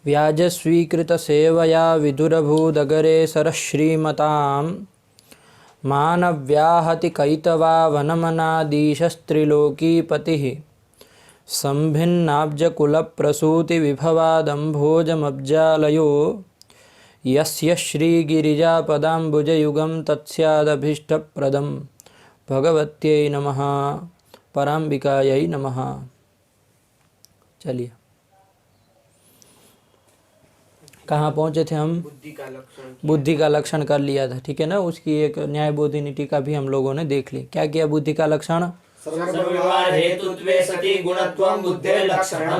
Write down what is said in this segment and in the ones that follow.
व्याजस्वीकृतसेवया विदुरभूदगरे सरश्रीमतां मानव्याहतिकैतवा वनमनादीशस्त्रिलोकीपतिः सम्भिन्नाब्जकुलप्रसूतिविभवादम्भोजमब्जालयो यस्य श्रीगिरिजापदाम्बुजयुगं तत्स्यादभीष्टप्रदं। भगवत्यै नमः। पराम्बिकायै नमः। चलिए, कहाँ पहुँचे थे हम? बुद्धि का लक्षण कर लिया था, ठीक है ना। उसकी एक न्याय बोधिनी टीका भी हम लोगों ने देख ली। क्या किया बुद्धि का लक्षण?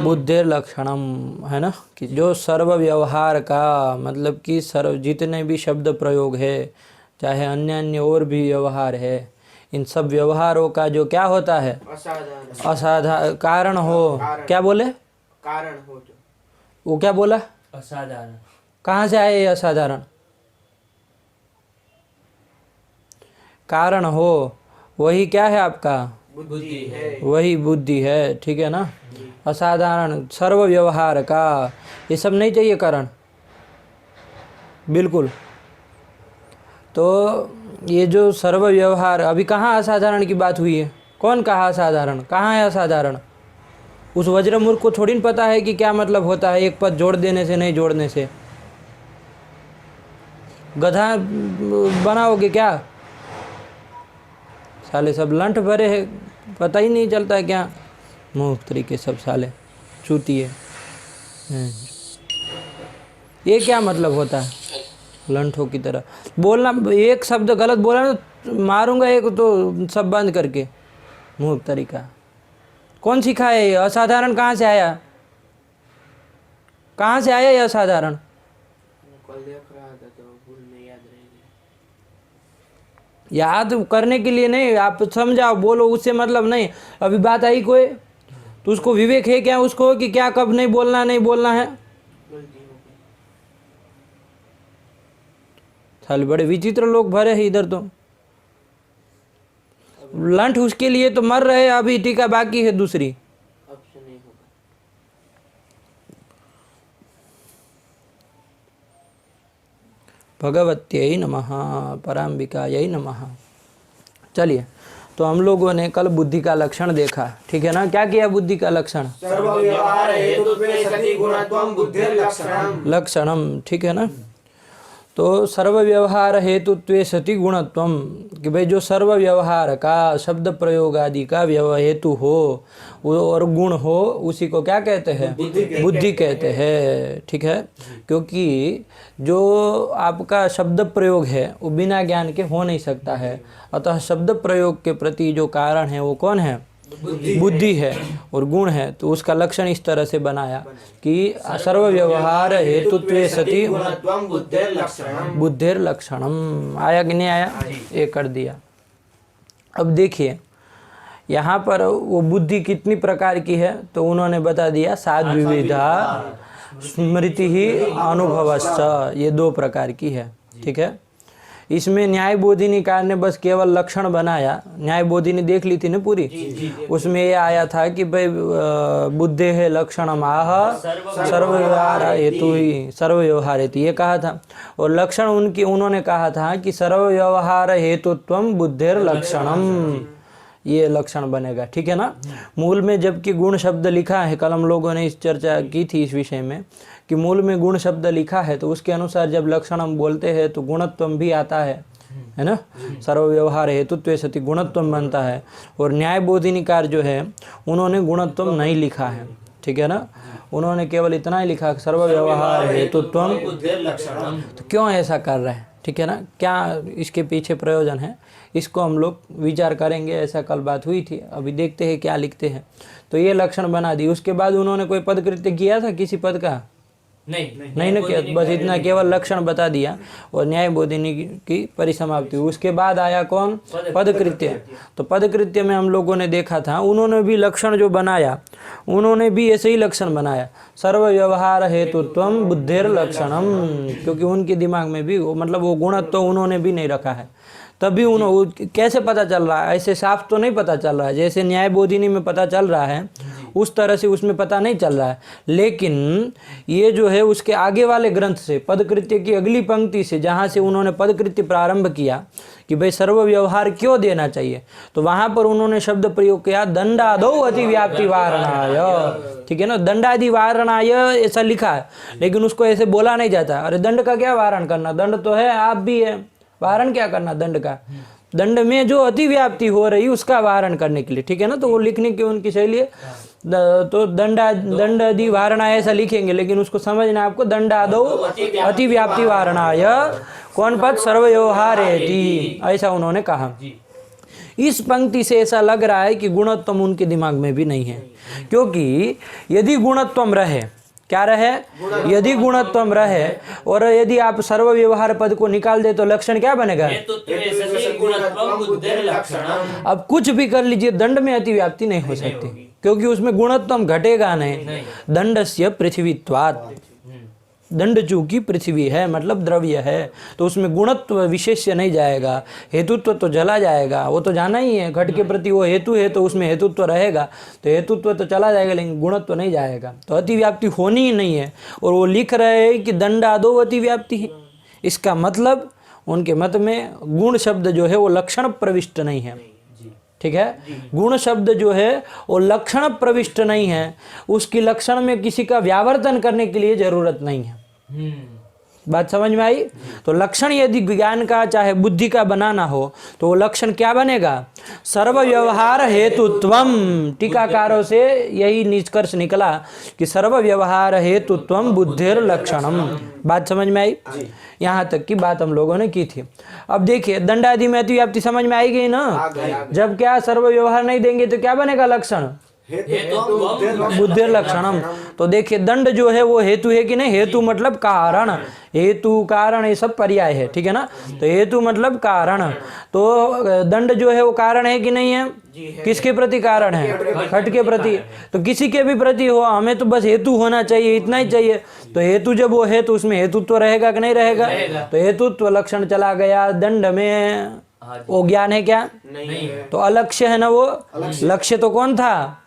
बुद्धेर लक्षणम, है ना, कि जो सर्व व्यवहार का मतलब कि सर्व जितने भी शब्द प्रयोग है, चाहे अन्य अन्य और भी व्यवहार है, इन सब व्यवहारों का जो क्या होता है? असाधारण कारण हो। क्या बोले? कारण हो। वो क्या बोला? असाधारण। कहाँ से आए ये असाधारण? कारण हो, वही क्या है आपका? बुद्धि है। वही बुद्धि है, ठीक है ना। असाधारण सर्व व्यवहार का, ये सब नहीं चाहिए कारण, बिल्कुल। तो ये जो सर्व व्यवहार, अभी कहाँ असाधारण की बात हुई है? कौन कहा असाधारण? कहाँ है असाधारण? उस वज्रमूर्ख को थोड़ी न पता है कि क्या मतलब होता है एक पद जोड़ देने से, नहीं जोड़ने से। गधा बनाओगे क्या? साले सब लंठ भरे है, पता ही नहीं चलता है क्या। मुँह तरीके सब साले चूतिए। ये क्या मतलब होता है? लंठों की तरह बोलना, एक शब्द गलत बोला ना मारूंगा एक तो सब बंद करके। मुँह तरीका कौन सिखाया ये? असाधारण कहाँ से आया? कहाँ से आया ये असाधारण? याद करने के लिए नहीं, आप समझाओ, बोलो, उससे मतलब नहीं। अभी बात आई कोई तो उसको विवेक है क्या उसको कि क्या कब नहीं बोलना, नहीं बोलना है? साले बड़े विचित्र लोग भरे हैं इधर। तो लंठ उसके लिए तो मर रहे, अभी टीका बाकी है दूसरी। भगवत्यै नमः। पराम्बिकायै नमः। चलिए, तो हम लोगों ने कल बुद्धि का लक्षण देखा, ठीक है ना। क्या किया बुद्धि का लक्षण? लक्षणम, ठीक है ना। तो सर्व व्यवहार हेतुत्वे सति गुणत्वम, कि भाई जो सर्व व्यवहार का शब्द प्रयोग आदि का हेतु हो और गुण हो, उसी को क्या कहते हैं? बुद्धि कहते हैं, ठीक है। क्योंकि जो आपका शब्द प्रयोग है वो बिना ज्ञान के हो नहीं सकता है। अतः शब्द प्रयोग के प्रति जो कारण है वो कौन है? बुद्धि है और गुण है। तो उसका लक्षण इस तरह से बनाया कि सर्व व्यवहार हेतुत्वे सति बुद्धेर लक्षणम। आया कि नहीं आया? ये कर दिया। अब देखिए यहाँ पर वो बुद्धि कितनी प्रकार की है, तो उन्होंने बता दिया 7 विविधा स्मृति ही अनुभवश्च, ये 2 प्रकार की है, ठीक है। इसमें न्याय बोधिनीकार ने बस केवल लक्षण बनाया। न्याय बोधिनी देख ली थी ना पूरी, उसमें ये आया था कि भाई बुद्धे है लक्षणम आह सर्व व्यवहार हेतु ही सर्व व्यवहार हेतु, ये कहा था। और लक्षण उन्होंने कहा था कि सर्व व्यवहार हेतुत्वम बुद्धेर लक्षणम, ये लक्षण बनेगा, ठीक है ना। मूल में जबकि गुण शब्द लिखा है, कल हम लोगों ने इस चर्चा की थी इस विषय में कि मूल में गुण शब्द लिखा है, तो उसके अनुसार जब लक्षण हम बोलते हैं तो गुणत्वम भी आता है ना। सर्व व्यवहार हेतुत्वे सति गुणत्वम बनता है। और न्याय बोधिनीकार जो है उन्होंने गुणत्वम नहीं लिखा है, ठीक है ना। उन्होंने केवल इतना ही लिखा सर्व व्यवहार हेतुत्वम। तो क्यों ऐसा कर रहे हैं, ठीक है ना, क्या इसके पीछे प्रयोजन है, इसको हम लोग विचार करेंगे। ऐसा कल बात हुई थी, अभी देखते हैं क्या लिखते हैं। तो ये लक्षण बना दी। उसके बाद उन्होंने कोई पद कृत्य किया था किसी पद का? नहीं ना किया, बस इतना केवल लक्षण बता दिया और न्याय बोधिनी की परिसमाप्ति। उसके बाद आया कौन? पद कृत्य। तो पद कृत्य में हम लोगों ने देखा था, उन्होंने भी लक्षण जो बनाया, उन्होंने भी ऐसे ही लक्षण बनाया, सर्व व्यवहार हेतुत्वम बुद्धेर लक्षणम। क्योंकि उनके दिमाग में भी वो मतलब वो गुणत्व तो उन्होंने भी नहीं रखा है। तभी उन्होंने कैसे पता चल रहा है? ऐसे साफ तो नहीं पता चल रहा है जैसे न्याय बोधिनी में पता चल रहा है। उस तरह से उसमें पता नहीं चल रहा है। लेकिन ये जो है उसके आगे वाले ग्रंथ से, पदकृत्य की अगली पंक्ति से, जहाँ से उन्होंने पदकृत्य प्रारंभ किया कि भाई सर्व व्यवहार क्यों देना चाहिए, तो वहाँ पर उन्होंने शब्द प्रयोग किया दंडादौ अतिव्याप्ति वारणाय। ठीक है ना, दंडादि वारणाय ऐसा लिखा है, लेकिन उसको ऐसे बोला नहीं जाता। अरे दंड का क्या वारण करना, दंड तो है, आप भी है, वारण क्या करना दंड का, दंड में जो अतिव्याप्ति हो रही उसका वारण करने के लिए। ठीक है ना, तो वो लिखने की उनकी शैली है। तो दंडादि वारणाय ऐसा लिखेंगे, लेकिन उसको समझना आपको दंडादौ अतिव्याप्ति वारणाय कौन पद सर्व व्यवहारेति, ऐसा उन्होंने कहा। इस पंक्ति से ऐसा लग रहा है कि गुणत्वम उनके दिमाग में भी नहीं है, क्योंकि यदि गुणत्वम रहे, क्या रहे, यदि गुणत्वम रहे और यदि आप सर्व व्यवहार पद को निकाल दे तो लक्षण क्या बनेगा, अब कुछ भी कर लीजिए दंड में अतिव्याप्ति नहीं हो सकती, क्योंकि उसमें गुणत्वम घटेगा नहीं। दंडस्य पृथ्वीत्वात्, दंड चूंकि पृथ्वी है मतलब द्रव्य है, तो उसमें गुणत्व विशेष्य नहीं जाएगा, हेतुत्व तो चला जाएगा, वो तो जाना ही है, घट के प्रति वो हेतु है तो उसमें हेतुत्व रहेगा, तो हेतुत्व तो चला जाएगा लेकिन गुणत्व नहीं जाएगा, तो अतिव्याप्ति होनी ही नहीं है। और वो लिख रहे हैं कि दंडादो अतिव्याप्ति है, इसका मतलब उनके मत में गुण शब्द जो है वो लक्षण प्रविष्ट नहीं है। ठीक है, गुण शब्द जो है वो लक्षण प्रविष्ट नहीं है, उसकी लक्षण में किसी का व्यावर्तन करने के लिए जरूरत नहीं है। बात समझ में आई? तो लक्षण यदि ज्ञान का चाहे बुद्धि का बनाना हो तो वो लक्षण क्या बनेगा, सर्व व्यवहार हेतुत्वम। टीकाकारों से यही निष्कर्ष निकला कि सर्व व्यवहार हेतुत्वम बुद्धिर लक्षणम। बात समझ में आई? यहाँ तक की बात हम लोगों ने की थी। अब देखिए दंडादि में अतिव्याप्ति समझ में आई गई ना, जब क्या सर्व व्यवहार नहीं देंगे तो क्या बनेगा लक्षण, बुद्धि लक्षणम। तो देखिए दंड जो है वो हेतु है कि नहीं, हेतु मतलब कारण, हेतु कारण ये सब पर्याय है। ठीक है ना, तो हेतु मतलब कारण, तो दंड जो है वो कारण है कि नहीं है, किसके प्रति कारण है, घट के प्रति, तो किसी के भी प्रति हो, हमें तो बस हेतु होना चाहिए, इतना ही चाहिए। तो हेतु जब वो है तो उसमें हेतुत्व रहेगा कि नहीं रहेगा, तो हेतुत्व लक्षण चला गया। दंड में वो ज्ञान है क्या, नहीं, तो अलक्ष्य है ना वो, लक्ष्य तो कौन था,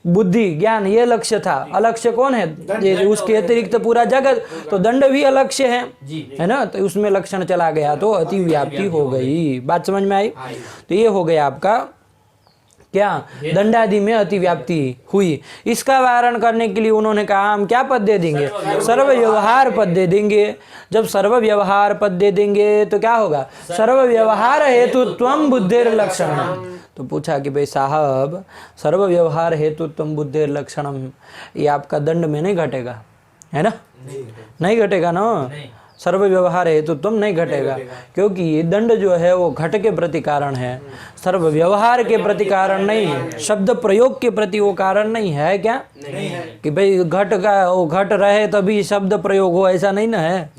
बुद्धि, ज्ञान ये लक्ष्य था, अलक्ष्य कौन है, ये उसके अतिरिक्त पूरा जगत, तो दंड भी अलक्ष्य है ना, तो उसमें लक्षण चला गया तो अतिव्याप्ति हो गई। बात समझ में आई? तो ये हो गया आपका क्या, दंडादि में अतिव्याप्ति हुई। इसका वारण करने के लिए उन्होंने कहा हम क्या पद दे देंगे, सर्व व्यवहार पद दे देंगे। जब सर्व व्यवहार पद दे देंगे तो क्या होगा, सर्व व्यवहार हेतुत्वम बुद्धिर लक्षणम। तो पूछा कि भाई साहब सर्व व्यवहार हेतुत्वम बुद्धिर लक्षणम ये आपका दंड में नहीं घटेगा, है ना, नहीं घटेगा ना, सर्व व्यवहार हेतुत्वम नहीं घटेगा, क्योंकि ये दंड जो है वो घट के प्रति कारण है, सर्व व्यवहार के प्रति कारण नहीं है, शब्द प्रयोग के प्रति वो कारण नहीं है। क्या नहीं है कि भाई घट का वो घट रहे तभी शब्द प्रयोग हो, ऐसा नहीं ना है,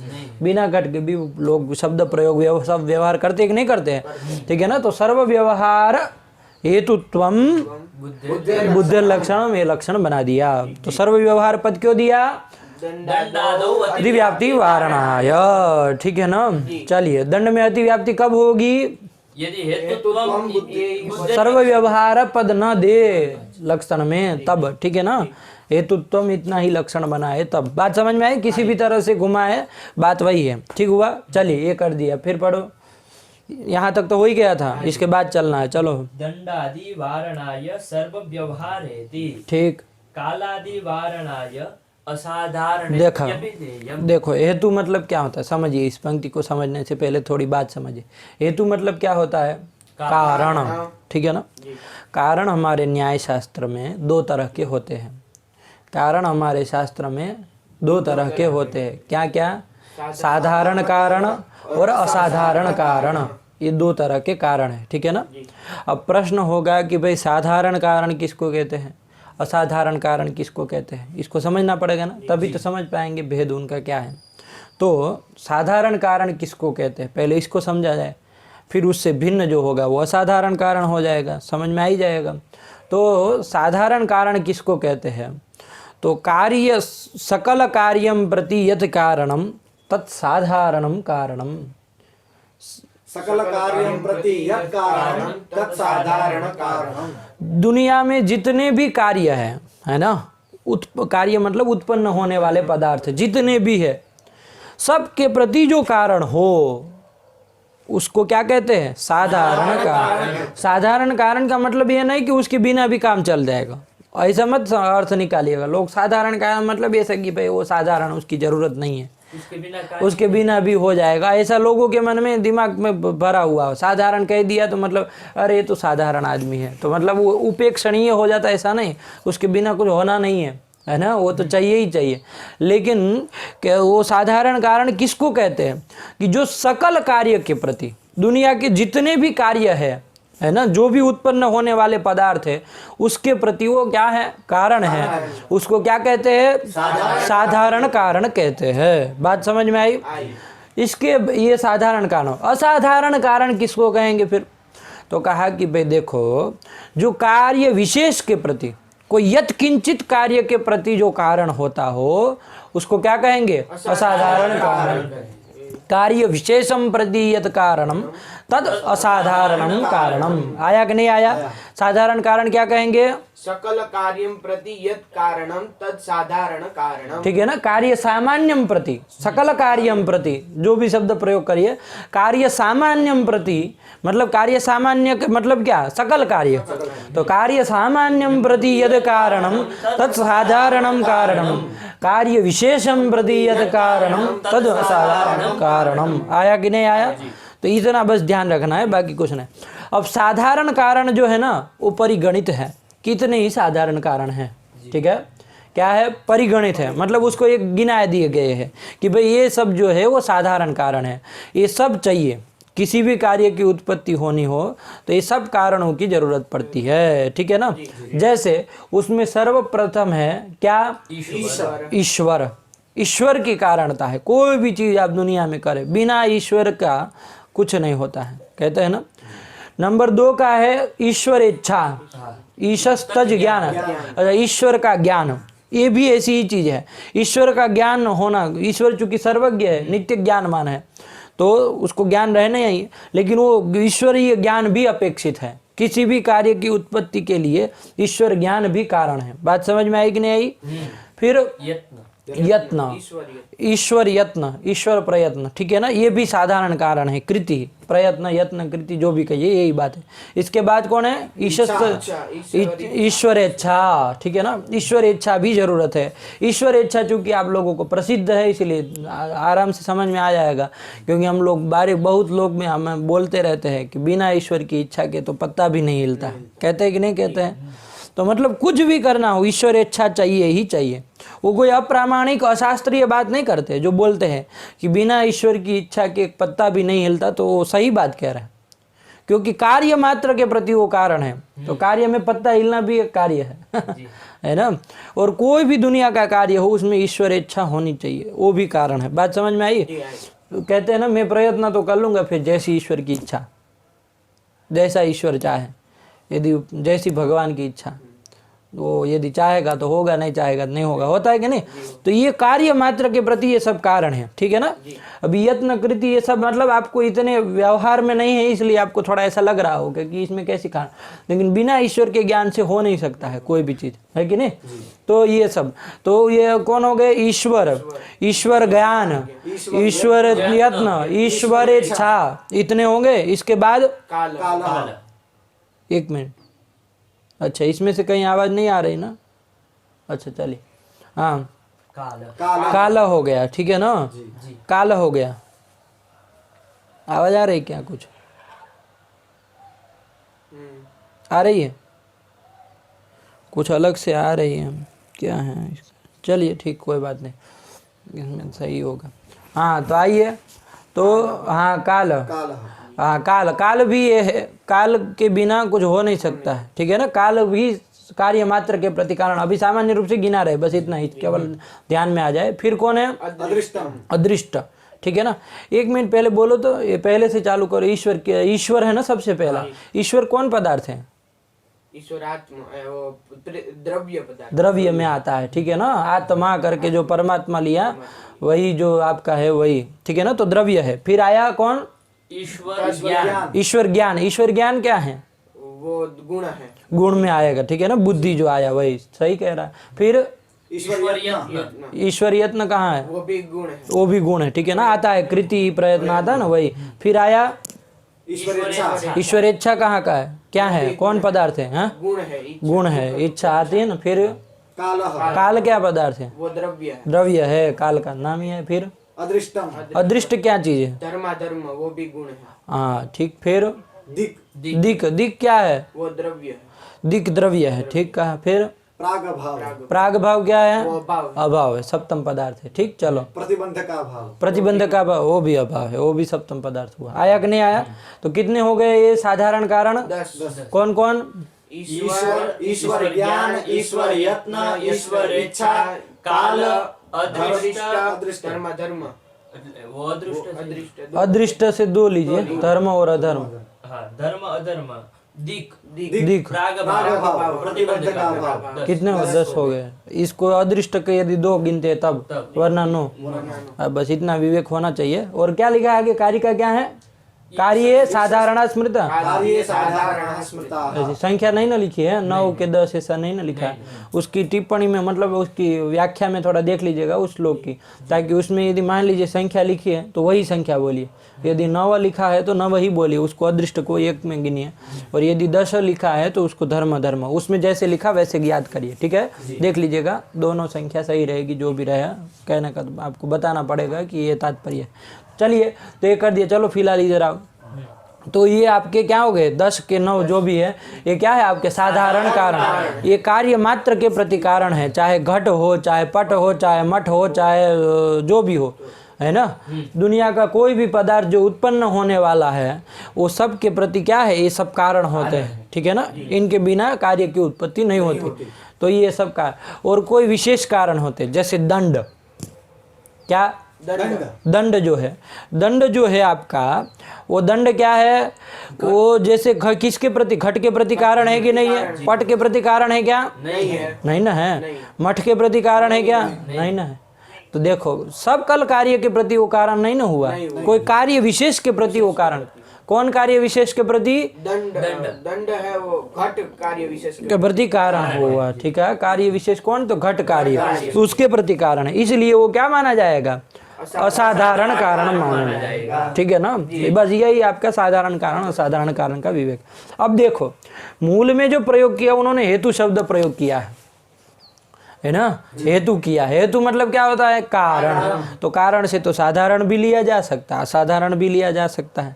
बिना घट के भी लोग शब्द प्रयोग सब व्यवहार करते कि नहीं करते हैं। ठीक है ना, तो सर्व व्यवहार हेतुत्वम बुद्धि लक्षण ये लक्षण बना दिया। तो सर्व व्यवहार पद क्यों दिया, अतिव्याप्ति वारणाय। ठीक है ना, चलिए दंड में अतिव्याप्ति कब होगी, यदि सर्व व्यवहार पद न दे लक्षण में, तब। ठीक है ना, हेतुत्वम इतना ही लक्षण बनाए तब। बात समझ में आई? किसी भी तरह से घुमाए बात वही है। ठीक हुआ, चलिए ये कर दिया, फिर पढ़ो, यहाँ तक तो हो ही गया था, इसके बाद चलना है। चलो, दंडादि वारणाय सर्व व्यवहारेति, ठीक, कालादि वारणाय असाधारण। देखो हेतु मतलब क्या होता है, समझिए, इस पंक्ति को समझने से पहले थोड़ी बात समझिए। हेतु मतलब क्या होता है, कारण। ठीक है ना, कारण हमारे न्याय शास्त्र में दो तरह के होते हैं, कारण हमारे शास्त्र में दो तरह के होते हैं। क्या क्या, साधारण कारण और असाधारण कारण, ये दो तरह के कारण है। ठीक है ना, अब प्रश्न होगा कि भाई साधारण कारण किसको कहते हैं, असाधारण कारण किसको कहते हैं, इसको समझना पड़ेगा ना, तभी तो समझ पाएंगे भेद उनका क्या है। तो साधारण कारण किसको कहते हैं, पहले इसको समझा जाए, फिर उससे भिन्न जो होगा वो असाधारण कारण हो जाएगा, समझ में आ ही जाएगा। तो साधारण कारण किसको कहते हैं, तो कार्य सकल कार्यम प्रति यत् कारणम तत्साधारणम कारणम। सकल कार्यं प्रति यत् कारणं तत्साधारण कारणम। दुनिया में जितने भी कार्य है ना, कार्य मतलब उत्पन्न होने वाले पदार्थ जितने भी है, सबके प्रति जो कारण हो उसको क्या कहते हैं? साधारण कारण। साधारण कारण का मतलब ये नहीं कि उसके बिना भी काम चल जाएगा, ऐसा मत अर्थ निकालिएगा। लोग साधारण कारण मतलब ऐसा कि भाई वो साधारण, उसकी जरूरत नहीं है, उसके बिना भी हो जाएगा, ऐसा लोगों के मन में दिमाग में भरा हुआ हो। साधारण कह दिया तो मतलब अरे ये तो साधारण आदमी है, तो मतलब वो उपेक्षणीय हो जाता, ऐसा नहीं, उसके बिना कुछ होना नहीं है ना, वो तो चाहिए ही चाहिए। लेकिन वो साधारण कारण किसको कहते हैं? कि जो सकल कार्य के प्रति, दुनिया के जितने भी कार्य है ना, जो भी उत्पन्न होने वाले पदार्थ है उसके प्रति वो क्या है? कारण है। उसको क्या कहते हैं? साधारण कारण कहते हैं। बात समझ में आई? इसके ये साधारण कारण। असाधारण कारण किसको कहेंगे फिर? तो कहा कि भाई देखो, जो कार्य विशेष के प्रति, कोई यत्किंचित कार्य के प्रति जो कारण होता हो उसको क्या कहेंगे? असाधारण कारण। कार्य विशेषम प्रति यत् कारणम तद असाधारणम कारणम। आया कि नहीं आया? साधारण कारण क्या कहेंगे? सकल कार्यं प्रति यत् कारणं तत् साधारण कारणम। ठीक है ना? कार्य सामान्यम प्रति, सकल कार्यम प्रति, जो भी शब्द प्रयोग करिए, कार्य सामान्यम प्रति मतलब कार्य सामान्य मतलब क्या? सकल कार्य। तो कार्य सामान्यम प्रति यद कारणम तत् साधारणम कारणम, कार्य विशेषम प्रति यद कारणम तद असाधारण कारणम। आया कि नहीं आया? तो इतना बस ध्यान रखना है, बाकी कुछ नहीं। अब साधारण कारण जो है ना वो परिगणित है। कितने ही साधारण कारण हैं, ठीक है? क्या है? परिगणित है, मतलब उसको एक गिना दिए गए हैं कि भाई ये सब जो है वो साधारण कारण है, ये सब चाहिए। किसी भी कार्य की उत्पत्ति होनी हो तो ये सब कारणों की जरूरत पड़ती है, ठीक है ना? जैसे उसमें सर्वप्रथम है क्या? ईश्वर। ईश्वर की कारणता है। कोई भी चीज आप दुनिया में करें, बिना ईश्वर का कुछ नहीं होता है, कहते हैं ना। नंबर 2 का है ईश्वर इच्छा, ईशस्तज ज्ञान। अच्छा, ईश्वर का ज्ञान, ये भी ऐसी ही चीज है। ईश्वर का ज्ञान होना, ईश्वर चूंकि सर्वज्ञ है, नित्य ज्ञानमान है, तो उसको ज्ञान रहना ही, लेकिन वो ईश्वरीय ज्ञान भी अपेक्षित है। किसी भी कार्य की उत्पत्ति के लिए ईश्वर ज्ञान भी कारण है। बात समझ में आई कि नहीं आई? फिर यत्न, ईश्वर यत्न, ईश्वर प्रयत्न, ठीक है ना? ये भी साधारण कारण है। कृति, प्रयत्न, यत्न, कृति, जो भी कहिए यही बात है। इसके बाद कौन है? ईश्वर इच्छा, ठीक है ना? ईश्वर इच्छा भी जरूरत है। ईश्वर इच्छा चूंकि आप लोगों को प्रसिद्ध है इसलिए आराम से समझ में आ जाएगा, क्योंकि हम लोग बहुत लोग में हम बोलते रहते हैं कि बिना ईश्वर की इच्छा के तो पत्ता भी नहीं हिलता। कहते हैं कि नहीं कहते हैं? तो मतलब कुछ भी करना हो ईश्वर इच्छा चाहिए ही चाहिए। वो कोई अप्रामाणिक अशास्त्रीय बात नहीं करते जो बोलते हैं कि बिना ईश्वर की इच्छा के एक पत्ता भी नहीं हिलता, तो वो सही बात कह रहे हैं, क्योंकि कार्य मात्र के प्रति वो कारण है। तो कार्य में पत्ता हिलना भी एक कार्य है है ना? और कोई भी दुनिया का कार्य हो उसमें ईश्वर इच्छा होनी चाहिए, वो भी कारण है। बात समझ में आई? तो कहते हैं ना, मैं प्रयत्न तो कर लूंगा, फिर जैसी ईश्वर की इच्छा, जैसा ईश्वर चाहे, यदि जैसी भगवान की इच्छा, वो यदि चाहेगा तो होगा, नहीं चाहेगा तो नहीं होगा। होता है कि नहीं? तो ये कार्य मात्र के प्रति ये सब कारण है, ठीक है ना? अभी यत्न, कृति, ये सब मतलब आपको इतने व्यवहार में नहीं है, इसलिए आपको थोड़ा ऐसा लग रहा होगा कि इसमें कैसे कारण, लेकिन बिना ईश्वर के ज्ञान से हो नहीं सकता है कोई भी चीज, है कि नहीं? तो ये सब, तो ये कौन हो गए? ईश्वर, ईश्वर ज्ञान, ईश्वर यत्न, ईश्वर इच्छा, इतने होंगे। इसके बाद काल। एक मिनट, अच्छा इसमें से कहीं आवाज नहीं आ रही ना? अच्छा चलिए, हाँ, काला हो गया, ठीक है ना? काला हो गया। आवाज आ रही क्या? कुछ आ रही है? कुछ अलग से आ रही है, क्या है? चलिए ठीक, कोई बात नहीं, इसमें सही होगा। हाँ तो आइए, तो हाँ काल, हाँ काल भी ये है, काल के बिना कुछ हो नहीं सकता है, ठीक है ना? काल भी कार्य मात्र के प्रति कारण, अभी सामान्य रूप से गिना रहे, बस इतना ही केवल ध्यान में आ जाए। फिर कौन है? अदृष्ट, ठीक है ना? एक मिनट पहले बोलो तो, ये पहले से चालू करो। ईश्वर के, ईश्वर है ना सबसे पहला। ईश्वर कौन पदार्थ है? द्रव्य पदार्थ, द्रव्य में आता है, ठीक है ना? आत्मा करके जो परमात्मा लिया वही जो आपका है वही, ठीक है ना? तो द्रव्य है। फिर आया कौन? ईश्वर ज्ञान। ईश्वर ज्ञान, ईश्वर ज्ञान क्या है? वो गुण है। गुण में आएगा, ठीक है ना, बुद्धि जो आया वही सही कह रहा है। फिर ईश्वर ईश्वर यत्न कहाँ है? वो भी गुण है। वो भी गुण है, ठीक है ना, आता है, कृति प्रयत्न आता है ना वही। फिर आया ईश्वर इच्छा, ईश्वर इच्छा, कहाँ का है, क्या है, कौन पदार्थ है? हाँ, गुण है। गुण है, इच्छा आती है ना। फिर कालः, काल क्या पदार्थ है? वो द्रव्य है। द्रव्य है, काल का नाम ही है। फिर अदृष्टम, अदृष्ट क्या चीज है? धर्माधर्म वो भी गुण है। हाँ ठीक। फिर दिक्, दिक, दिक क्या है? वो द्रव्य है। दिक द्रव्य है, ठीक कहा। फिर प्रागभाव, प्राग भाव क्या है? वो भाव है। अभाव है, सप्तम पदार्थ है, ठीक। चलो, प्रतिबंधका भाव, प्रतिबंध का भाव, वो भी अभाव है, वो भी सप्तम पदार्थ हुआ। आया कि नहीं आया? तो कितने हो गए ये साधारण कारण? 10। कौन कौन? ईश्वर, ईश्वर ज्ञान, ईश्वर यत्न, ईश्वर इच्छा, काल, अदृष्ट, अदृष्ट, धर्माधर्म। वो अदृष्ट, अदृष्ट अदृष्ट से दो लीजिए, धर्म और अधर्म। हाँ, धर्म अधर्म, दिक, दिक, प्राग प्रागभाव, भाव, प्रतिबंध का भाव। भाव। कितने हो? 10 हो गए। इसको अदृष्ट के यदि 2 गिनते तब, वरना 9। अब बस इतना विवेक होना चाहिए। और क्या लिखा है आगे? कार्य का क्या है? कार्य साधारण स्मृत, कार्ये साधारण स्मृता, ऐसी संख्या नहीं ना लिखी है, 9 के 10 ऐसा नहीं ना लिखा है। उसकी टिप्पणी में, मतलब उसकी व्याख्या में थोड़ा देख लीजिएगा उस श्लोक की, ताकि उसमें यदि मान लीजिए संख्या लिखी है तो वही संख्या बोलिए, यदि 9 लिखा है तो 9 ही बोलिए, उसको अदृष्ट को 1 में गिनिए। और यदि 10 लिखा है तो उसको धर्म धर्म, उसमें जैसे लिखा वैसे याद करिए, ठीक है। देख लीजिएगा, दोनों संख्या सही रहेगी, जो भी रहे कहने का तो आपको बताना पड़ेगा कि ये तात्पर्य है। चलिए, तो ये कर दिए। चलो फिलहाल इधर आओ। तो ये आपके क्या हो गए? 10 के 9 जो भी है, ये क्या है आपके? साधारण कारण। ये कार्य मात्र के प्रति कारण है, चाहे घट हो, चाहे पट हो, चाहे मठ हो, चाहे जो भी हो, है ना। दुनिया का कोई भी पदार्थ जो उत्पन्न होने वाला है वो सब के प्रति क्या है? ये सब कारण होते हैं, ठीक है ना। इनके बिना कार्य की उत्पत्ति नहीं होती। तो ये सब का, और कोई विशेष कारण होते, जैसे दंड। क्या? दंड जो है, दंड जो है आपका, वो दंड क्या है? वो जैसे किसके प्रति? घट के प्रति कारण है कि नहीं है? पट के प्रति कारण है क्या? नहीं है। नहीं ना है। मठ के प्रति कारण है क्या? नहीं ना है। तो देखो, सब कल कार्य के प्रति वो कारण नहीं ना हुआ, कोई कार्य विशेष के प्रति वो कारण। कौन कार्य विशेष के प्रति? दंड, दंड है वो घट कार्य विशेष के प्रति कारण हुआ, ठीक है। कार्य विशेष कौन? तो घट कार्य, तो उसके प्रति कारण है, इसलिए वो क्या माना जाएगा? असाधारण कारण माना जाएगा, ठीक है ना। बस यही आपका साधारण कारण असाधारण कारण का विवेक। अब देखो, मूल में जो प्रयोग किया उन्होंने हेतु शब्द प्रयोग किया है ना। हेतु किया, हेतु मतलब क्या होता है? कारण। तो कारण से तो साधारण भी लिया जा सकता है, असाधारण भी लिया जा सकता है।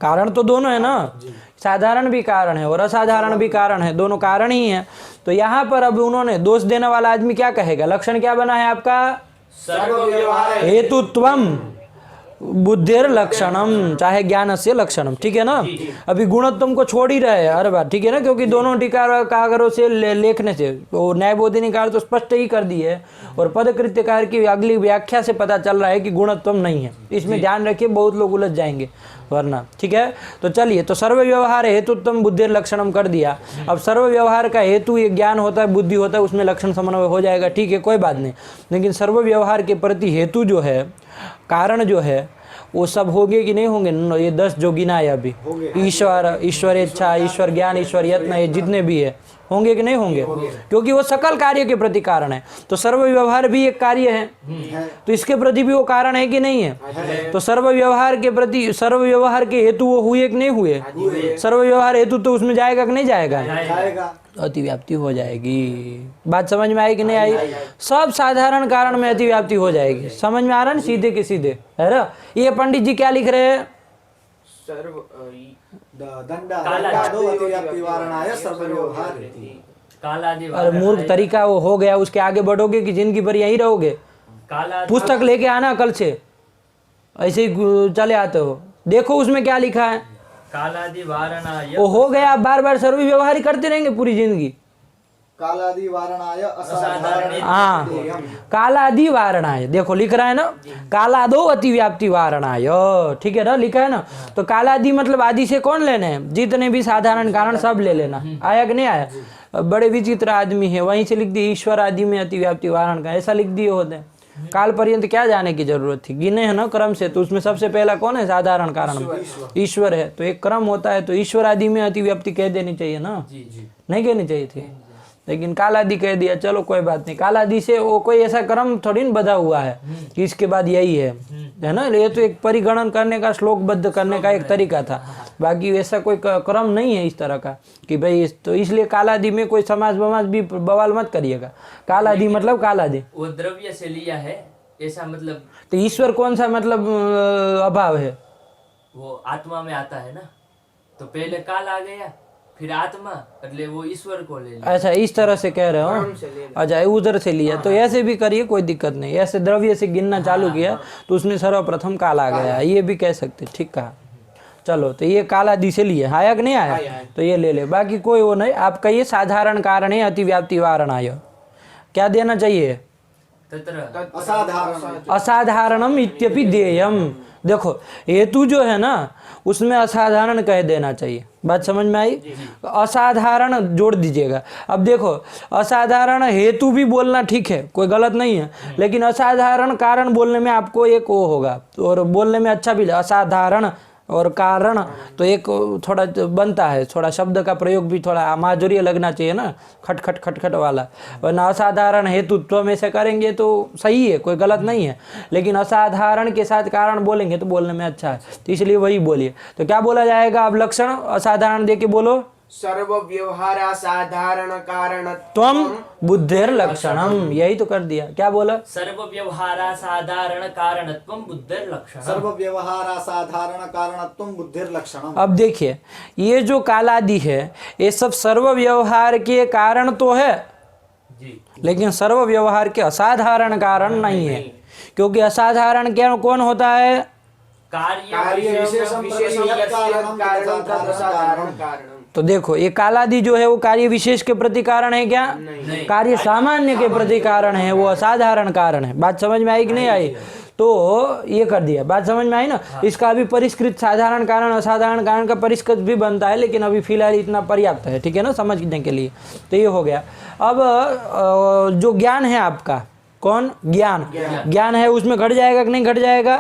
कारण तो दोनों है ना, साधारण भी कारण है और असाधारण भी कारण है, दोनों कारण ही है। तो यहाँ पर अब उन्होंने दोष देने वाला आदमी क्या कहेगा? लक्षण क्या बना है आपका? हेतुत्वम बुद्धिर लक्षणम, चाहे ज्ञान से लक्षणम, ठीक है ना। अभी गुणत्वम को छोड़ ही रहे हैं हर बार, ठीक है ना, क्योंकि दोनों टीका कागरों से लेखने से वो न्यायबोधिनीकार तो स्पष्ट ही कर दी है, और पदकृत्यकार की अगली व्याख्या से पता चल रहा है कि गुणत्वम नहीं है। इसमें ध्यान रखिए, बहुत लोग उलझ जाएंगे वरना, ठीक है। तो चलिए, तो सर्व व्यवहार हेतुत्वम बुद्धिर लक्षणम कर दिया। अब सर्व व्यवहार का हेतु ये ज्ञान होता है, बुद्धि होता है, उसमें लक्षण समन्वय हो जाएगा, ठीक है, कोई बात नहीं। लेकिन सर्व व्यवहार के प्रति हेतु जो है, कारण जो है, वो सब होंगे कि नहीं होंगे? ये 10 जो गिनाया अभी, ईश्वर, ईश्वर इच्छा, ईश्वर ज्ञान, ईश्वर यत्न, ये जितने भी है होंगे कि नहीं होंगे? क्योंकि वो सकल कार्य के प्रति कारण है। तो सर्व व्यवहार भी एक कार्य है, तो इसके प्रति भी वो कारण है कि नहीं है? तो सर्व व्यवहार के प्रति, सर्व व्यवहार के हेतु वो हुए कि नहीं हुए? सर्व व्यवहार हेतु तो उसमें जाएगा कि नहीं जाएगा? अतिव्याप्ति हो जाएगी। बात समझ में आई कि नहीं आई? सब साधारण कारण में अतिव्याप्ति हो जाएगी। समझ में आ रहा है? सीधे के सीधे, है ना। ये पंडित जी क्या लिख रहे हैं? सर्व अरे मूर्ख तरीका वो हो गया, उसके आगे बढ़ोगे कि जिंदगी भर यहीं रहोगे? पुस्तक लेके आना कल से, ऐसे ही चले आते हो। देखो उसमें क्या लिखा है। कालादि वारणाय, वो हो गया, आप बार बार सर्व व्यवहार ही करते रहेंगे पूरी जिंदगी। कालादि वारणाय असाधारण, हाँ, कालादि वारणाय, देखो लिख रहा है ना, कालादो अतिव्याप्ति वारणाय, ठीक है ना, लिखा है ना। तो कालादि मतलब आदि से कौन लेने हैं? जितने भी साधारण कारण सब ले लेना। आया कि नहीं आया? बड़े विचित्र आदमी है, वहीं से लिख दिए ईश्वर आदि में अतिव्याप्ति वारण का, ऐसा लिख दिए होते हैं। काल पर्यंत क्या जाने की जरूरत थी, गिने हैं ना क्रम से, तो उसमें सबसे पहला कौन है साधारण कारण में, ईश्वर है। तो एक क्रम होता है, तो ईश्वर आदि में अतिव्याप्ति कह देनी चाहिए ना, जी जी नहीं कहनी चाहिए थी, लेकिन काल आदि कह दिया, चलो कोई बात नहीं। काल आदि से वो कोई ऐसा क्रम थोड़ी न बधा हुआ है कि इसके बाद यही है ना, ये तो एक परिगणन करने का, श्लोकबद्ध करने का एक तरीका था, बाकी वैसा कोई क्रम नहीं है इस तरह का कि भाई तो इसलिए काल आदि में कोई समाज बमाज भी बवाल मत करिएगा। काल आदि मतलब काल आदि, वो द्रव्य से लिया है ऐसा, मतलब तो ईश्वर कौन सा मतलब अभाव है, वो आत्मा में आता है ना, तो पहले काल आ गया फिर आत्मा, એટલે वो ईश्वर को ले लिया। अच्छा इस तरह से कह रहे हो, अच्छा उधर से लिया, तो ऐसे भी करिए कोई दिक्कत नहीं, ऐसे द्रव्य से गिनना चालू किया तो उसमें सर्वप्रथम काल आ गया, ये भी कह सकते, ठीक कहा। चलो तो ये काल आदि से लिए, आया कि नहीं आया, तो ये ले ले, बाकी कोई वो नहीं। आप कहिए साधारण कारण है अतिव्याप्ति वारणाय, क्या देना चाहिए, तत्र असाधारण असाधारणम इत्यपि देयम। देखो हेतु जो है ना उसमें असाधारण कह देना चाहिए, बात समझ में आई, असाधारण जोड़ दीजिएगा। अब देखो असाधारण हेतु भी बोलना ठीक है, कोई गलत नहीं है, लेकिन असाधारण कारण बोलने में आपको एक वो होगा, और बोलने में अच्छा भी, असाधारण और कारण तो एक थोड़ा बनता है, थोड़ा शब्द का प्रयोग भी थोड़ा माधुर्य लगना चाहिए ना, खट खट खट खट वाला, वरना असाधारण हेतुत्व में से करेंगे तो सही है, कोई गलत नहीं है, लेकिन असाधारण के साथ कारण बोलेंगे तो बोलने में अच्छा है, तो इसलिए वही बोलिए। तो क्या बोला जाएगा, अब लक्षण असाधारण दे के बोलो, सर्व व्यवहार असाधारण कारण त्वम बुद्धिर लक्षणम, यही तो कर दिया, क्या बोला, सर्व व्यवहारा साधारण कारणत्वं बुद्धेर लक्षणम। सर्व व्यवहार साधारण कारणत्वं बुद्धिर लक्षणम। अब देखिए ये जो कालादि है ये सब सर्व व्यवहार के कारण तो है, जी लेकिन सर्व व्यवहार के असाधारण कारण नहीं है, क्योंकि असाधारण क्या कौन होता है, कार्य कार्य विशेषम विशेषम प्रति यत् कारणम कारणम तद असाधारण कारणम। तो देखो ये कालादि जो है वो कार्य विशेष के प्रति कारण है क्या, नहीं। कार्य सामान्य के प्रति कारण है, वो असाधारण कारण है। बात समझ में आई कि नहीं आई, तो ये कर दिया, बात समझ में आई ना। इसका अभी परिष्कृत साधारण कारण असाधारण कारण का परिष्कृत भी बनता है, लेकिन अभी फिलहाल इतना पर्याप्त है, ठीक है ना, समझने के लिए। तो ये हो गया। अब जो ज्ञान है आपका, कौन, ज्ञान, ज्ञान है उसमें घट जाएगा कि नहीं घट जाएगा,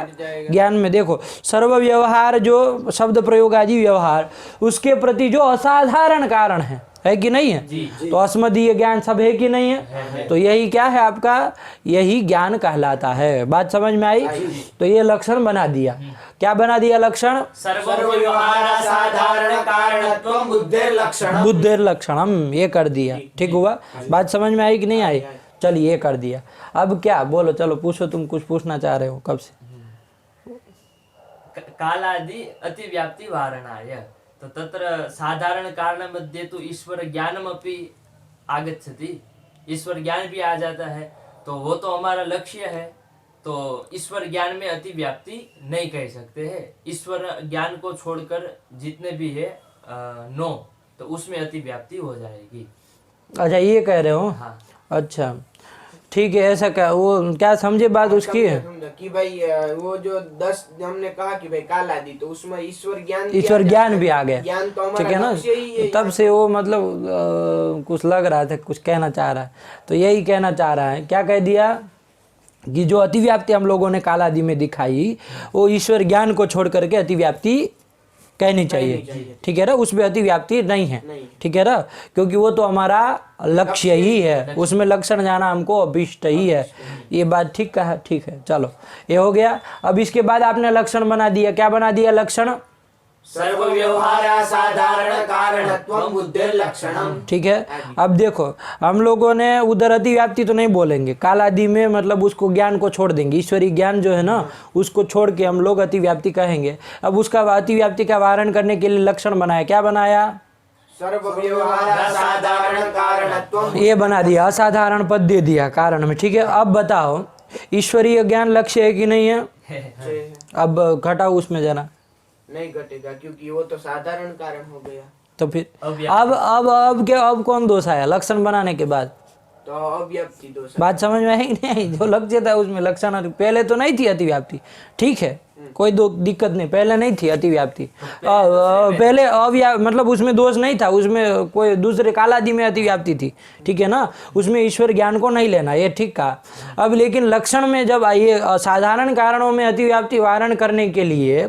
ज्ञान में देखो सर्व व्यवहार जो शब्द प्रयोग आदि व्यवहार उसके प्रति जो असाधारण कारण है कि नहीं है, तो अस्मदीय ज्ञान सब है कि नहीं है, तो यही क्या है आपका, यही ज्ञान कहलाता है। बात समझ में आई, तो ये लक्षण बना दिया, क्या बना दिया लक्षण, सर्व सर्व व्यवहार असाधारण कारणत्वं बुद्धिर लक्षणम। बुद्धिर लक्षणम, ये कर दिया, ठीक हुआ। बात समझ में आई कि नहीं आई, चलिए ये कर दिया। अब क्या बोलो, चलो पूछो, तुम कुछ पूछना चाह रहे हो कब से, कालादि अतिव्याप्ति वारणाय, तो तत्र साधारण कारण मध्ये तो ईश्वर ज्ञानमपि आगच्छति, ईश्वर ज्ञान भी आ जाता है, तो वो तो हमारा लक्ष्य है, तो ईश्वर ज्ञान में अतिव्याप्ति नहीं कह सकते हैं। ईश्वर ज्ञान को छोड़कर जितने भी है 9, तो उसमें अतिव्याप्ति हो जाएगी। अच्छा ये कह रहे हो, हाँ अच्छा ठीक है, ऐसा क्या, वो क्या समझे बात उसकी है कि भाई वो जो 10 हमने कहा कि भाई काल आदि, तो उसमें ईश्वर ज्ञान ईश्वर ज्ञान भी आ गया, ज्ञान तो ठीक है हमारा ना, लक्ष्य ही है। तब से वो मतलब कुछ लग रहा था, कुछ कहना चाह रहा है, तो यही कहना चाह रहा है, क्या कह दिया कि जो अतिव्याप्ति हम लोगों ने काल आदि में दिखाई वो ईश्वर ज्ञान को छोड़ करके अतिव्याप्ति कहनी चाहिए, ठीक है ना, उसमें अतिव्याप्ति नहीं है, ठीक है ना, क्योंकि वो तो हमारा लक्ष्य ही है, उसमें लक्षण जाना हमको अभिष्ट ही है। ये बात ठीक कहा, ठीक है, चलो ये हो गया। अब इसके बाद आपने लक्षण बना दिया, क्या बना दिया लक्षण, सर्व व्यवहार असाधारण कारणत्वं बुद्धिर लक्षणम। ठीक है। अब देखो हम लोगों ने उधर अतिव्याप्ति तो नहीं बोलेंगे, काल आदि में मतलब उसको ज्ञान को छोड़ देंगे, ईश्वरीय ज्ञान जो है ना उसको छोड़ के हम लोग अतिव्याप्ति कहेंगे। अब उसका अतिव्याप्ति का वारण करने के लिए लक्षण बनाया, क्या बनाया, सर्व व्यवहार असाधारण कारणत्वं, ये बना दिया, असाधारण पद दे दिया कारण में, ठीक है। अब बताओ ईश्वरीय ज्ञान लक्ष्य है कि नहीं है, अब घटाओ उसमें जरा, नहीं घटेगा क्योंकि वो तो साधारण कारण हो गया। तो फिर अब क्या, अब कौन दोष आया लक्षण बनाने के बाद, तो अव्याप्ति दोष बात समझ में आई कि नहीं आई? जो लक्ष्य था उसमें लक्षण पहले तो नहीं थी अतिव्याप्ति, ठीक है, कोई दो दिक्कत नहीं, पहले नहीं थी अतिव्याप्ति, पहले मतलब उसमें दोष नहीं था, उसमें कोई दूसरे कालादि में अतिव्याप्ति थी, ठीक है ना, उसमें ईश्वर ज्ञान को नहीं लेना, ये ठीक कहा। अब लेकिन लक्षण में जब ये साधारण कारणों में अतिव्याप्ति वारण करने के लिए,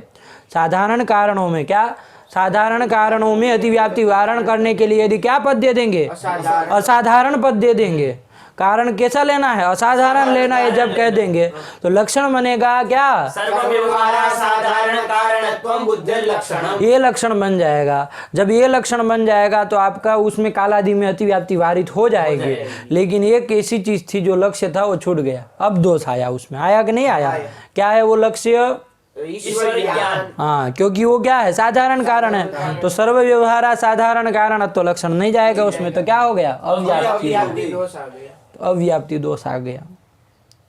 साधारण कारणों में क्या, साधारण कारणों में अतिव्याप्ति वारण करने के लिए यदि क्या पद दे देंगे, असाधारण पद दे देंगे। कारण कैसा लेना है, असाधारण लेना है जब कह देंगे तो लक्षण बनेगा क्या, सर्वव्यवहारासाधारण कारणत्वं बुद्धिर्लक्षणम्। ये लक्षण बन जाएगा। जब ये लक्षण बन जाएगा तो आपका उसमें कालादि में अतिव्याप्ति वारित हो जाएगी। लेकिन एक ऐसी चीज थी जो लक्ष्य था वो छूट गया, अब दोष आया उसमें, आया कि नहीं आया? क्या है वो लक्ष्य? ईश्वर ज्ञान। हाँ, क्योंकि वो क्या है, साधारण कारण है, तो सर्व व्यवहार साधारण कारण तो लक्षण नहीं जाएगा उसमें, तो क्या हो गया, अव्याप्ति दोष आ गया। अव्याप्ति दोष आ गया।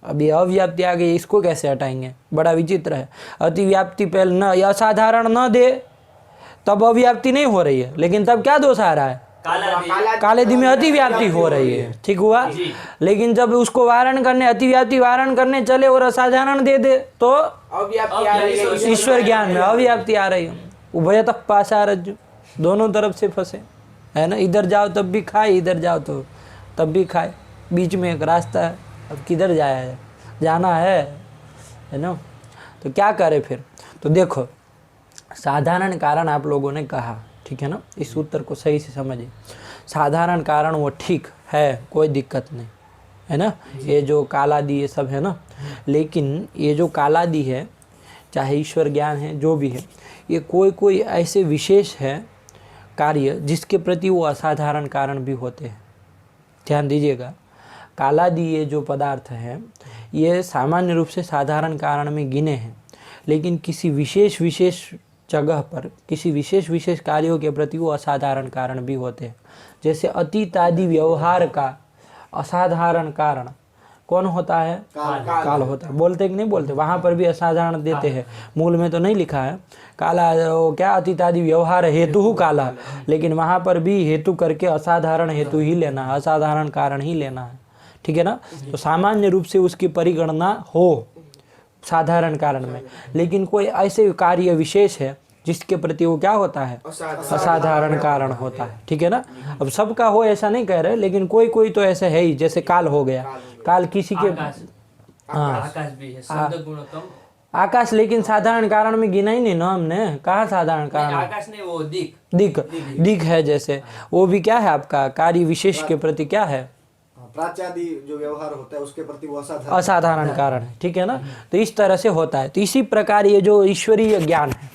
अब ये अव्याप्ति आ गई, इसको कैसे हटाएंगे, बड़ा विचित्र है। अतिव्याप्ति पहले न, असाधारण न दे तब अव्याप्ति नहीं हो रही है, लेकिन तब क्या दोष आ रहा है, कालादि में अतिव्याप्ति हो रही है, ठीक हुआ। लेकिन जब उसको वारण करने, अतिव्याप्ति वारण करने चले और असाधारण दे दे तो अव्याप्ति आ रही है। ईश्वर ज्ञान में अव्याप्ति आ रही है। उभयतः पाशारज्जु, दोनों तरफ से फंसे, है ना, इधर जाओ तब भी खाए, इधर जाओ तो तब भी खाए, बीच में एक रास्ता है, अब किधर जाया जाना है ना, तो क्या करे फिर। तो देखो साधारण कारण आप लोगों ने कहा, ठीक है ना, इस उत्तर को सही से समझिए। साधारण कारण वो ठीक है, कोई दिक्कत नहीं, है ना, ये जो कालादि ये सब है ना, लेकिन ये जो कालादि है, चाहे ईश्वर ज्ञान है, जो भी है, ये कोई ऐसे विशेष है कार्य जिसके प्रति वो असाधारण कारण भी होते हैं। ध्यान दीजिएगा, कालादि ये जो पदार्थ हैं ये सामान्य रूप से साधारण कारण में गिने हैं, लेकिन किसी विशेष जगह पर किसी विशेष कार्यों के प्रति वो असाधारण कारण भी होते हैं। जैसे अतीत आदि व्यवहार का असाधारण कारण कौन होता है, काल होता है। बोलते कि नहीं बोलते, वहाँ पर भी असाधारण देते हैं, मूल में तो नहीं लिखा है काला, वो क्या अतीत आदि व्यवहार हेतु काला, लेकिन वहाँ पर भी हेतु करके असाधारण हेतु ही लेना है, असाधारण कारण ही लेना है, ठीक है ना। तो सामान्य रूप से उसकी परिगणना हो साधारण कारण में, लेकिन कोई ऐसे कार्य विशेष है जिसके प्रति वो क्या होता है, असाधारण कारण होता है, ठीक है ना। अब सबका हो ऐसा नहीं कह रहे, लेकिन कोई तो ऐसे है ही, जैसे काल हो गया, काल किसी के, हाँ आकाश भी है, शब्द गुण कम आकाश, लेकिन साधारण कारण में गिना ही नहीं ना हमने, कहा साधारण कारण, आकाश नहीं, वो दिक है, जैसे वो भी क्या है आपका कार्य विशेष के प्रति क्या है, प्राच्यादि जो व्यवहार होता है उसके प्रति वो असाधारण कारण है, ठीक है ना। तो इस तरह से होता है। तो इसी प्रकार ये जो ईश्वरीय ज्ञान है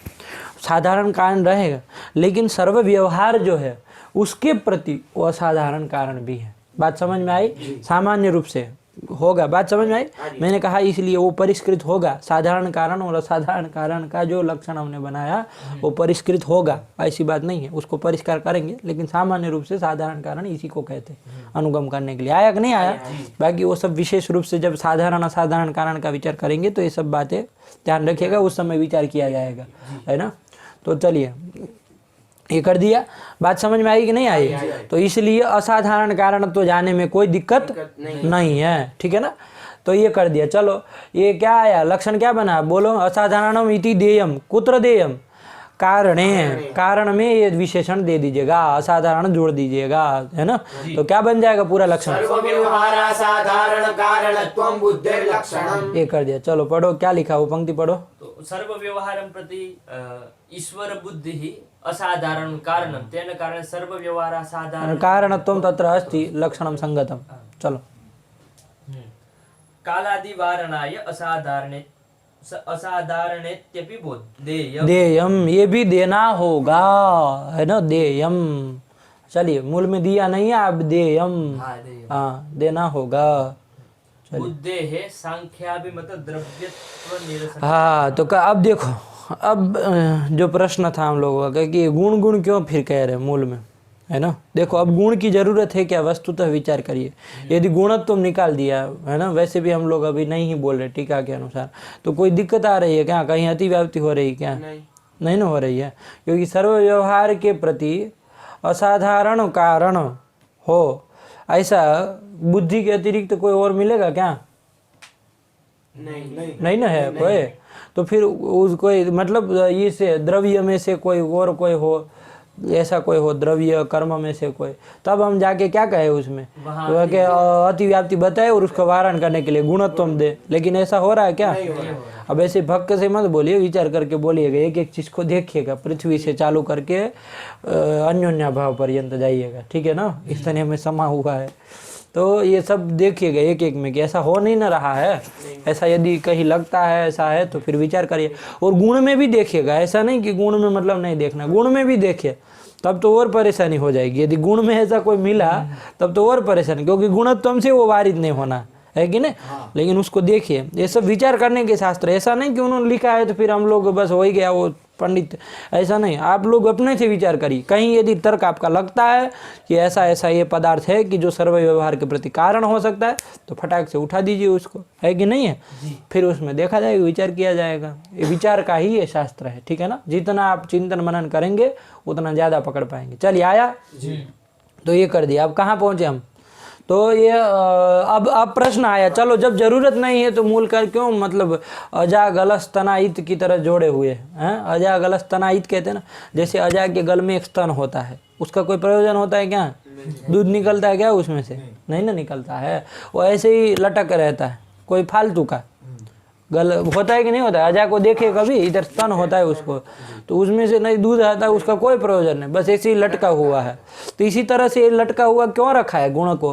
साधारण कारण रहेगा, लेकिन सर्व व्यवहार जो है उसके प्रति वो असाधारण कारण भी है। बात समझ में आई, सामान्य रूप से होगा, बात समझ में आई। मैंने कहा इसलिए वो परिष्कृत होगा, साधारण कारण और असाधारण कारण का जो लक्षण हमने बनाया वो परिष्कृत होगा, ऐसी बात नहीं है, उसको परिष्कार करेंगे, लेकिन सामान्य रूप से साधारण कारण इसी को कहते हैं अनुगम करने के लिए। आया कि नहीं आया? बाकी वो सब विशेष रूप से जब साधारण असाधारण कारण का विचार करेंगे तो ये सब बातें ध्यान रखिएगा, उस समय विचार किया जाएगा, है ना। तो चलिए ये कर दिया, बात समझ में आई कि नहीं आई? तो इसलिए असाधारण कारण तो जाने में कोई दिक्कत नहीं है, ठीक है ना। तो ये कर दिया। चलो ये क्या आया, लक्षण क्या बना, बोलो। असाधारणम इति देयम, कुत्र देयम, कारणे, कारण में ये विशेषण दे दीजिएगा, असाधारण जोड़ दीजिएगा, है ना। तो क्या बन जाएगा पूरा लक्षण, सर्वव्यवहारासाधारण कारणत्वं बुद्धिर्लक्षणम्। ये कर दिया। चलो पढ़ो, क्या लिखा वो पंक्ति पढ़ो। तो सर्व व्यवहारं प्रति ईश्वर बुद्धि ही असाधारण कारणं, तेन कारण सर्व व्यवहार साधारण कारणत्वं तत्र अस्ति लक्षणं संगतम। चलो कालादि वारणाय असाधारणेत्यपि बोधेयम्। देयम, ये भी देना होगा, है ना, देयम। चलिए मूल में दिया नहीं है, अब देयम, हाँ देना होगा। बुद्धे है सांख्याभिमत द्रव्यत्व निरसन। हाँ तो अब देखो, अब जो प्रश्न था हम लोगों का कि गुण क्यों फिर कह रहे हैं मूल में, है ना। देखो अब गुण की जरूरत है क्या, वस्तुतः विचार करिए। यदि गुणत्व तुम निकाल दिया है ना, वैसे भी हम लोग अभी नहीं ही बोल रहे टीका के अनुसार, तो कोई दिक्कत आ रही है क्या, कहीं अतिव्याप्ति हो रही है क्या? नहीं ना हो रही है, क्योंकि सर्व व्यवहार के प्रति असाधारण कारण हो ऐसा बुद्धि के अतिरिक्त कोई और मिलेगा क्या? नहीं ना है कोई। तो फिर उस कोई मतलब ये से द्रव्य में से कोई और कोई हो, ऐसा कोई हो द्रव्य कर्म में से कोई, तब हम जाके क्या कहे उसमें कि अतिव्याप्ति बताए और उसका वारण करने के लिए गुणत्व दे। लेकिन ऐसा हो रहा है क्या? अब ऐसे भक्त से मत बोलिए, विचार करके बोलिएगा, एक एक चीज को देखिएगा, पृथ्वी से चालू करके अन्योन्या भाव पर्यंत जाइएगा, ठीक है ना? इस तरह में समा हुआ है। तो ये सब देखिएगा एक एक में कि ऐसा हो नहीं ना रहा है। ऐसा यदि कहीं लगता है ऐसा है तो फिर विचार करिए। और गुण में भी देखिएगा, ऐसा नहीं कि गुण में मतलब नहीं देखना, गुण में भी देखिए, तब तो और परेशानी हो जाएगी। यदि गुण में ऐसा कोई मिला तब तो और परेशानी, क्योंकि गुणत्व से वो वारित नहीं होना है कि नहीं। लेकिन उसको देखिए, ये सब विचार करने के शास्त्र। ऐसा नहीं कि उन्होंने लिखा है तो फिर हम लोग बस हो ही गया वो पंडित, ऐसा नहीं। आप लोग अपने से विचार करिए। कहीं यदि तर्क आपका लगता है कि ऐसा ऐसा ये पदार्थ है कि जो सर्व व्यवहार के प्रति कारण हो सकता है, तो फटाक से उठा दीजिए उसको, है कि नहीं है? फिर उसमें देखा जाएगा, विचार किया जाएगा। ये विचार का ही ये शास्त्र है, ठीक है ना? जितना आप चिंतन मनन करेंगे उतना ज़्यादा पकड़ पाएंगे। चलिए आया तो ये कर दिया। अब कहाँ पहुँचे हम? तो ये अब प्रश्न आया, चलो जब जरूरत नहीं है तो मूल कर क्यों मतलब अजा गलस तनाइत की तरह जोड़े हुए हैं? अजा गलस तनाइत कहते हैं ना, जैसे अजा के गल में एक स्तन होता है, उसका कोई प्रयोजन होता है क्या? दूध निकलता है क्या उसमें से? नहीं ना निकलता है। वो ऐसे ही लटक रहता है, कोई फालतू का गल होता है कि नहीं होता है? अजा को देखे कभी, इधर स्तन होता है उसको, तो उसमें से नहीं दूध आता है, उसका कोई प्रयोजन नहीं, बस ऐसे ही लटका हुआ है। तो इसी तरह से लटका हुआ क्यों रखा है गुण को?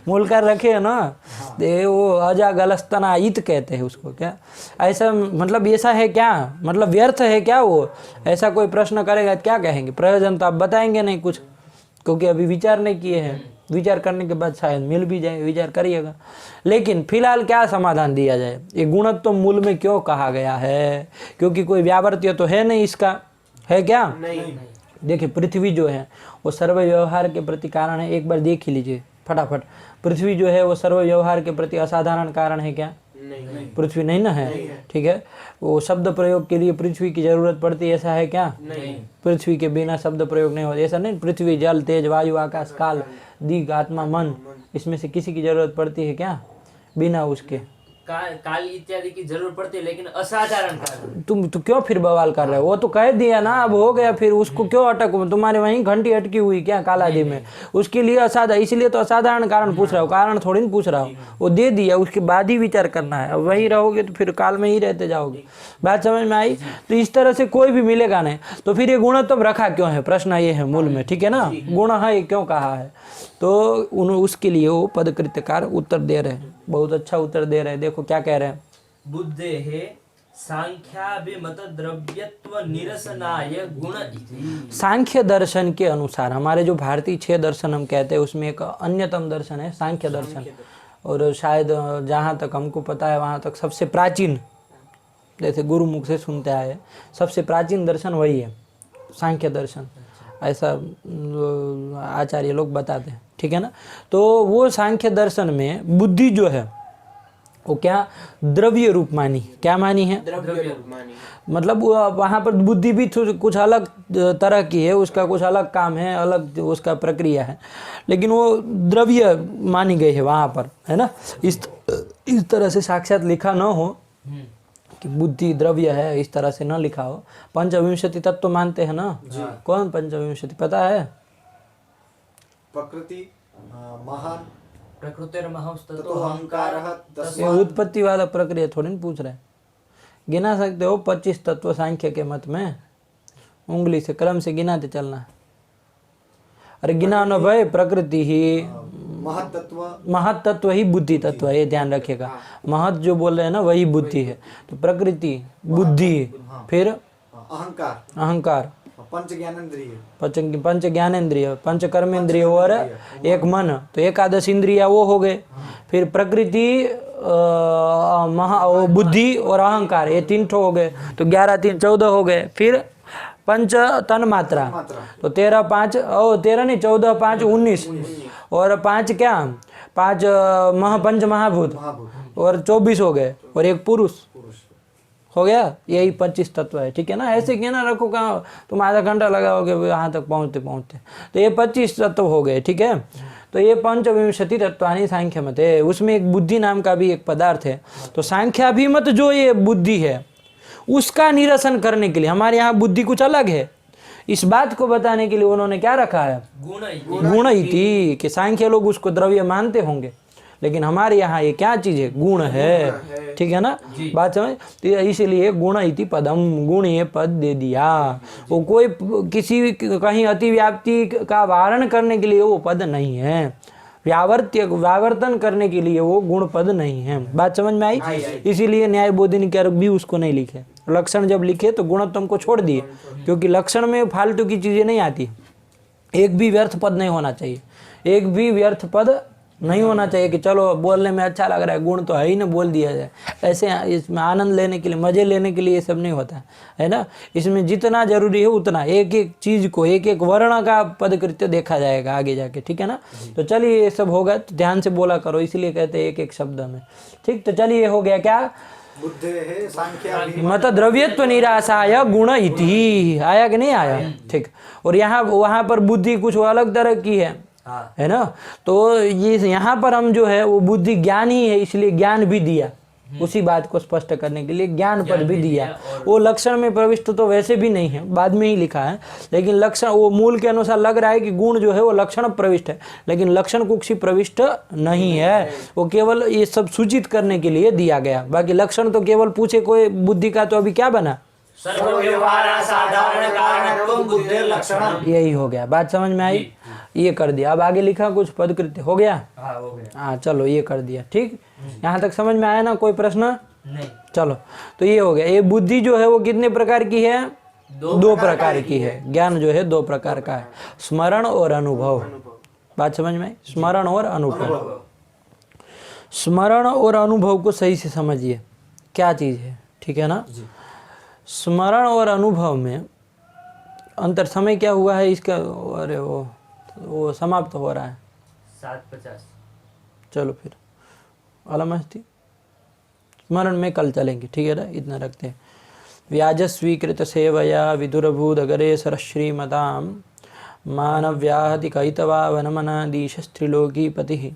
मूलकार रखे है ना, वो अजा गलस्तना इत कहते हैं उसको। क्या ऐसा मतलब ऐसा है क्या? मतलब व्यर्थ है क्या वो? ऐसा कोई प्रश्न करेगा क्या कहेंगे? प्रयोजन तो आप बताएंगे नहीं कुछ, क्योंकि अभी विचार नहीं किए हैं। विचार करने के बाद शायद मिल भी जाए, विचार करिएगा। लेकिन फिलहाल क्या समाधान दिया जाए? ये गुणत्व मूल में क्यों कहा गया है? क्योंकि कोई व्यावर्त्य तो है नहीं इसका, है क्या? नहीं। देखिए पृथ्वी जो है वो सर्व व्यवहार के प्रति कारण है। एक बार देख ही लीजिए फटाफट। पृथ्वी जो है वो सर्व व्यवहार के प्रति असाधारण कारण है क्या? नहीं। पृथ्वी नहीं ना है, ठीक है। वो शब्द प्रयोग के लिए पृथ्वी की जरूरत पड़ती है, ऐसा है क्या? नहीं। पृथ्वी के बिना शब्द प्रयोग नहीं होता, ऐसा नहीं। पृथ्वी जल तेज वायु आकाश काल दिग आत्मा मन, इसमें से किसी की जरूरत पड़ती है क्या? बिना उसके काल इत्यादि की जरूरत पड़ती है, लेकिन असाधारण कारण। तुम तो क्यों फिर बवाल कर रहे हो? वो तो कह दिया ना, अब हो गया, फिर उसको क्यों अटक? तुम्हारे वहीं घंटी अटकी हुई क्या कालाजी में? उसके लिए असाधारण, इसलिए तो असाधारण कारण पूछ रहा हूँ, कारण थोड़ी ना पूछ रहा हूँ। वो दे दिया, उसके बाद ही विचार करना है। अब वहीं रहोगे तो फिर काल में ही रहते जाओगे। बात समझ में आई? तो इस तरह से कोई भी मिलेगा नहीं। तो फिर ये गुणत्व रखा क्यों है? प्रश्न ये है मूल में, ठीक है ना? गुण है ये क्यों कहा है? तो उसके लिए वो पदकृत्यकार उत्तर दे रहे हैं, बहुत अच्छा उत्तर दे रहे हैं। देखो क्या कह रहे हैं। बुद्धेः सांख्याभिमत द्रव्यत्व निरसनाय गुण इति। सांख्य दर्शन के अनुसार, हमारे जो भारतीय 6 दर्शन हम कहते हैं उसमें एक अन्यतम दर्शन है सांख्य दर्शन, और शायद जहाँ तक हमको पता है वहाँ तक सबसे प्राचीन, जैसे गुरुमुख से सुनते आए, सबसे प्राचीन दर्शन वही है सांख्य दर्शन, ऐसा आचार्य लोग बताते हैं, ठीक है ना। तो वो सांख्य दर्शन में बुद्धि जो है वो क्या द्रव्य रूप मानी, क्या मानी है? द्रव्य रूप मानी। मतलब वहाँ पर बुद्धि भी कुछ अलग तरह की है, उसका कुछ अलग काम है, अलग उसका प्रक्रिया है, लेकिन वो द्रव्य मानी गई है वहाँ पर, है ना। इस तरह से साक्षात लिखा न हो कि बुद्धि द्रव्य है, इस तरह से न लिखा हो। पंचविंशति तत्व मानते हैं ना? कौन पंचविंशति पता है? प्रकृति महान प्रकृतिर्महस्ततो अहंकारः ये तस्मात् उत्पत्ति वाला प्रक्रिया थोड़ी न पूछ रहे हैं। गिना सकते हो 25 तत्व सांख्य के मत में, उंगली से क्रम से गिनाते चलना। अरे गिना न भाई, प्रकृति ही महत तत्व ही बुद्धि तत्व है, ये ध्यान रखिएगा। महत जो बोल रहे हैं ना वही बुद्धि है। तो प्रकृति बुद्धि, फिर अहंकार, पंच ज्ञानेंद्रिय, पंच ज्ञानेंद्रिय, पंच कर्मेंद्रिय और एक मन, तो एकादश इंद्रिया वो हो गए। फिर प्रकृति बुद्धि और अहंकार, ये 3 ठो हो गए, तो 11 3 14 हो गए। फिर पंच तन मात्रा, तो 13 5 13 नहीं 14 5 19, और 5 क्या 5 पंच महाभूत, और 24 हो गए, और एक पुरुष हो गया। यही 25 तत्व है, ठीक है ना। ऐसे क्या ना रखो, कहाँ तुम आधा घंटा लगाओगे यहाँ तक पहुँचते पहुँचते। तो ये 25 तत्व हो गए, ठीक है। तो ये पंचविंशति तत्वानि सांख्य मत है, उसमें एक बुद्धि नाम का भी एक पदार्थ है। तो सांख्याभिमत जो ये बुद्धि है उसका निरसन करने के लिए, हमारे यहाँ बुद्धि कुछ अलग है, इस बात को बताने के लिए उन्होंने क्या रखा है, गुण इति, कि सांख्य लोग उसको द्रव्य मानते होंगे, लेकिन हमारे यहाँ ये क्या चीज है, गुण है। ठीक है ना, बात समझ। तो इसीलिए गुण इति पदम, गुण ये पद दे दिया। वो कोई किसी कहीं अतिव्याप्ति का वारण करने के लिए वो पद नहीं है, व्यावर्तन करने के लिए वो गुण पद नहीं है। बात समझ में आई? इसीलिए न्याय बोधिनी के भी उसको नहीं लिखे, लक्षण जब लिखे तो गुणत्तम को छोड़ दिए, क्योंकि लक्षण में फालतू की चीजें नहीं आती। एक भी व्यर्थ पद नहीं होना चाहिए, एक भी व्यर्थ पद नहीं होना चाहिए कि चलो बोलने में अच्छा लग रहा है, गुण तो है ही ना, बोल दिया जाए। ऐसे इसमें आनंद लेने के लिए, मजे लेने के लिए ये सब नहीं होता है ना। इसमें जितना जरूरी है उतना, एक एक चीज को, एक एक वर्ण का पदकृत्य देखा जाएगा आगे जाके। ठीक है ना, तो चलिए ये सब होगा, तो ध्यान से बोला करो, इसलिए कहते हैं एक एक शब्द में। ठीक, तो चलिए हो गया क्या, बुद्धेः सांख्याभिमत मत द्रव्यत्व निराशाय गुण इति, आया कि नहीं आया? ठीक, और यहाँ वहां पर बुद्धि कुछ अलग तरह की है ना। तो ये यहाँ पर हम जो है वो बुद्धि ज्ञान ही है, इसलिए ज्ञान भी दिया, उसी बात को स्पष्ट करने के लिए ज्ञान पद भी दिया। वो लक्षण में प्रविष्ट तो वैसे भी नहीं है, बाद में ही लिखा है, लेकिन लक्षण वो मूल के अनुसार लग रहा है कि गुण जो है वो लक्षण प्रविष्ट है, लेकिन लक्षण कुक्षी प्रविष्ट नहीं है, वो केवल ये सब सूचित करने के लिए दिया गया। बाकी लक्षण तो केवल पूछे कोई बुद्धि का, तो अभी क्या बना, सर्वव्यवहारासाधारण कारणत्वं बुद्धिर्लक्षणम्। यही हो गया। बात समझ में आई? ये कर दिया। अब आगे लिखा कुछ पदकृत्य हो गया। हाँ चलो ये कर दिया। ठीक, यहाँ तक समझ में आया ना? कोई प्रश्न नहीं? चलो, तो ये हो गया। ये बुद्धि जो है वो कितने प्रकार की है, दो प्रकार की है। ज्ञान जो है दो प्रकार का है, स्मरण और अनुभव। बात समझ में आई? स्मरण और अनुभव। स्मरण और अनुभव को सही से समझिए क्या चीज है। ठीक है ना, स्मरण और अनुभव में अंतर समय क्या हुआ है इसका, अरे वो समाप्त हो रहा है 7:50। चलो फिर अलमस्ती, स्मरण में कल चलेंगे। ठीक है ना, इतना रखते हैं। व्याज स्वीकृत सेवया विदुरभूदगरे सरश्रीमताम मानव्याहति कैतवा वनमनादीशस्त्रिलोकीपतिः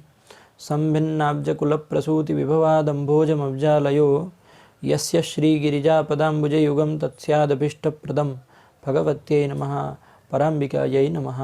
संभिन्नाब्जकुलप्रसूति विभवादम्भोजमब्जालयो यस्य श्रीगिरिजापदाम्बुजयुगं तत्स्यादभीष्टप्रदं। भगवत्यै नमः, पराम्बिकायै नमः।